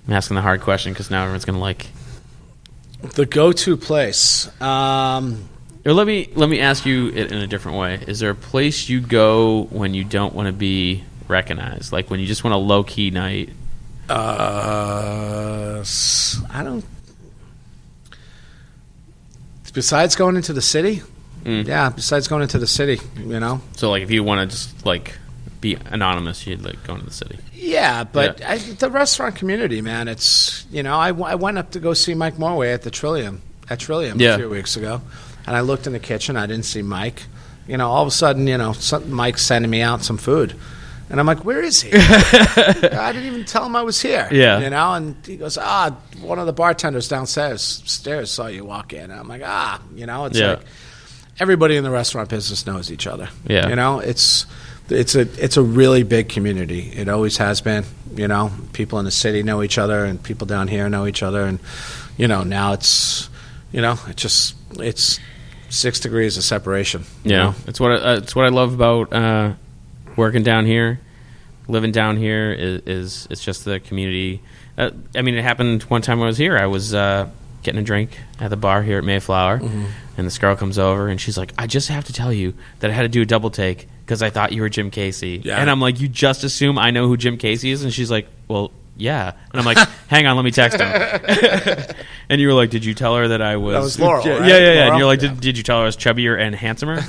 I'm asking the hard question because now everyone's gonna the go-to place. Or let me ask you it in a different way. Is there a place you go when you don't want to be recognized? Like when you just want a low-key night? I don't... Besides going into the city? Yeah, besides going into the city, So like if you want to just like be anonymous, you'd like go into the city? Yeah, but the restaurant community, man, it's... I went up to go see Mike Morway at Trillium a few weeks ago. And I looked in the kitchen. I didn't see Mike. All of a sudden, Mike's sending me out some food. And I'm like, where is he? I didn't even tell him I was here. Yeah. And he goes, one of the bartenders downstairs saw you walk in. And I'm like, it's like everybody in the restaurant business knows each other. Yeah. It's a really big community. It always has been. People in the city know each other, and people down here know each other. And, now it's 6 degrees of separation. Yeah, it's what I love about working down here, living down here. Is it's just the community. I mean, it happened one time I was here. I was getting a drink at the bar here at Mayflower, and this girl comes over and she's like, "I just have to tell you that I had to do a double take because I thought you were Jim Casey." Yeah. And I'm like, "You just assume I know who Jim Casey is?" And she's like, "Well, yeah." And I'm like, "Hang on, let me text him." And you were like, "Did you tell her that I was?" That was Laurel, right? Yeah. Laurel? And you're like, "Did you tell her I was chubbier and handsomer?"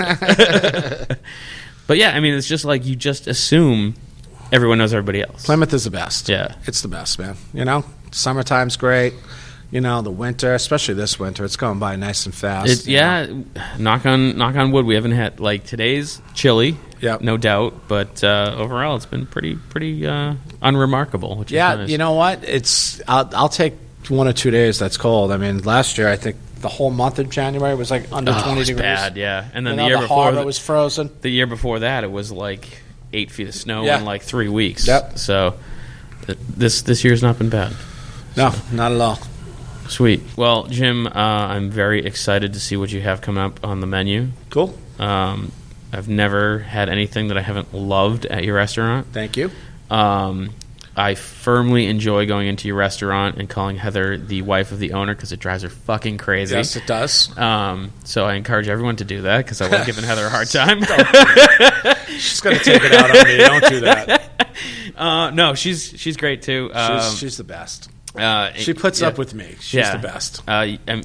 But yeah, I mean, it's just like you just assume everyone knows everybody else. Plymouth is the best. Yeah, it's the best, man. Summertime's great. The winter, especially this winter, it's going by nice and fast. Knock on wood. We haven't had today's chilly. Yep. No doubt, but overall it's been pretty unremarkable. Which is nice. You know what? I'll take 1 or 2 days that's cold. I mean, last year I think the whole month of January was like under 20 degrees. Bad, yeah. And then the year before harbor was frozen. The year before that, it was like 8 feet of snow in like 3 weeks. Yep. So this year's not been bad. No, not at all. Sweet. Well, Jim, I'm very excited to see what you have coming up on the menu. Cool. I've never had anything that I haven't loved at your restaurant. Thank you. I firmly enjoy going into your restaurant and calling Heather the wife of the owner because it drives her fucking crazy. Yes, it does. So I encourage everyone to do that because I love giving Heather a hard time. She's going to take it out on me. Don't do that. No, she's great too. She's the best. She puts up with me. She's the best.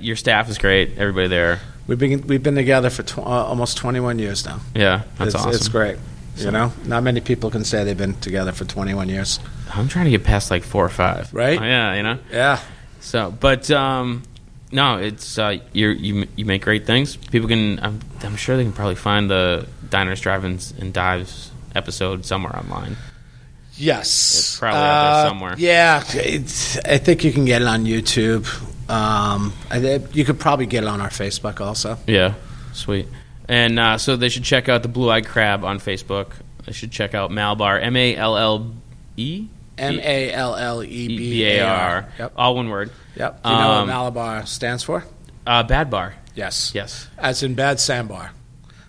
Your staff is great. Everybody there. We've been together for almost 21 years now. Yeah, that's awesome. It's great. You know, not many people can say they've been together for 21 years. I'm trying to get past like 4 or 5. Right? Oh, yeah, you know? Yeah. So, but no, it's you make great things. People can, I'm sure they can probably find the Diners, Drive-Ins, and Dives episode somewhere online. Yes. It's probably out there somewhere. Yeah. I think you can get it on YouTube. You could probably get it on our Facebook also. Yeah, sweet. And so they should check out the Blue-Eyed Crab on Facebook. They should check out Mallebar, M-A-L-L-E? M-A-L-L-E-B-A-R. Yep. All one word. Yep. Do you know what Mallebar stands for? Bad Bar. Yes. Yes. As in bad sandbar.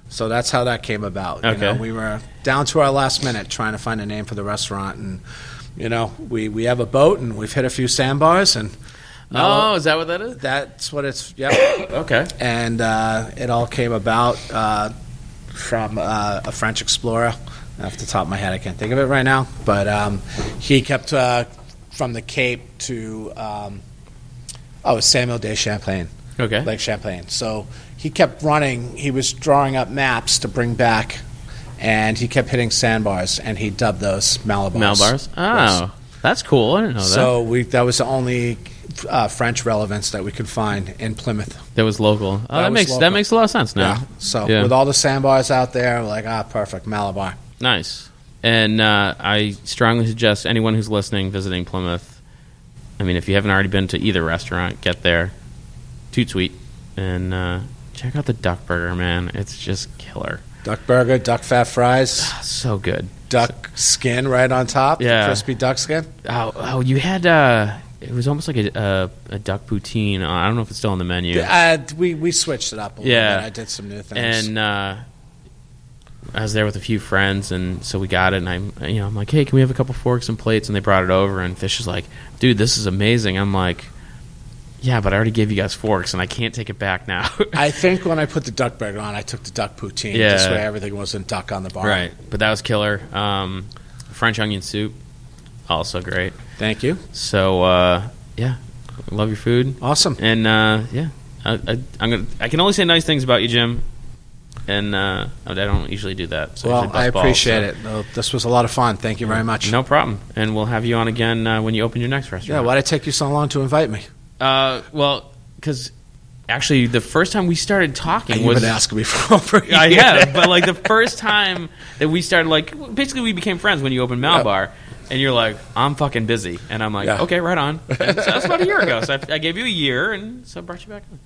So that's how that came about. Okay. You know, we were down to our last minute trying to find a name for the restaurant, and you know, we have a boat and we've hit a few sandbars, and Is that what that is? that's what it's. Yeah. Okay. And it all came about from a French explorer. Off the top of my head, I can't think of it right now, but he kept from the Cape to Samuel de Champlain. Okay. Lake Champlain. So he kept running. He was drawing up maps to bring back, and he kept hitting sandbars, and he dubbed those Malabars. Malbars? Oh, Yes. that's cool. I didn't know that. So that was the only French relevance that we could find in Plymouth. That was local. Oh, that makes a lot of sense now. Yeah. So Yeah. with all the sandbars out there, we're like, perfect, Mallebar. Nice. And I strongly suggest anyone who's listening, visiting Plymouth, I mean, if you haven't already been to either restaurant, get there. Toot sweet. And check out the duck burger, man. It's just killer. Duck burger, duck fat fries, So good. duck skin right on top, Yeah. crispy duck skin. Oh, you had, it was almost like a duck poutine. I don't know if it's still on the menu. We switched it up a little Yeah. bit. I did some new things. And I was there with a few friends, and so we got it. And I'm like, hey, can we have a couple forks and plates? And they brought it over, and Fish is like, dude, this is amazing. I'm like, yeah, but I already gave you guys forks, and I can't take it back now. I think when I put the duck burger on, I took the duck poutine. Yeah. This way everything wasn't duck on the bar. Right, but that was killer. French onion soup, also great. Thank you. So yeah, love your food. Awesome. And yeah, I can only say nice things about you, Jim. And I don't usually do that. So Well, I appreciate it. Well, this was a lot of fun. Thank you very much. No problem. And we'll have you on again when you open your next restaurant. Yeah, why did it take you so long to invite me? Well, because actually the first time we started talking You've was... been asking me for over a year. I have, but like the first time that we started, like basically we became friends when you opened Mallebar, and you're like, I'm fucking busy, and I'm like, Yeah. okay, right on. And so that's about a year ago. So I gave you a year, and so I brought you back on.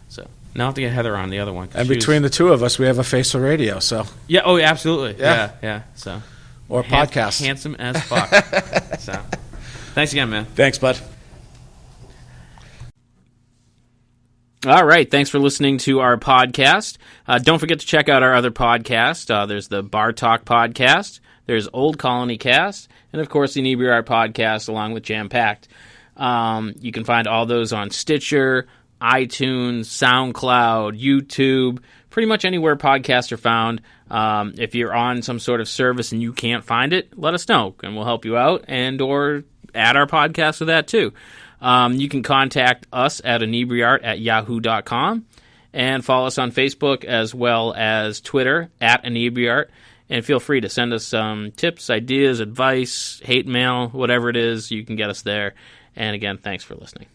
So now I have to get Heather on the other one. And between the two of us, we have a face for radio, so yeah, oh, absolutely, Yeah. yeah. So or podcast. handsome as fuck. So thanks again, man. Thanks, bud. All right. Thanks for listening to our podcast. Don't forget to check out our other podcast. There's the Bar Talk podcast. There's Old Colony Cast. And, of course, the Inebri-art podcast along with Jam Packed. You can find all those on Stitcher, iTunes, SoundCloud, YouTube, pretty much anywhere podcasts are found. If you're on some sort of service and you can't find it, let us know, and we'll help you out and or add our podcast to that, too. You can contact us at Inebri-art@yahoo.com and follow us on Facebook as well as Twitter at Inebri-art. And feel free to send us some tips, ideas, advice, hate mail, whatever it is, you can get us there. And again, thanks for listening.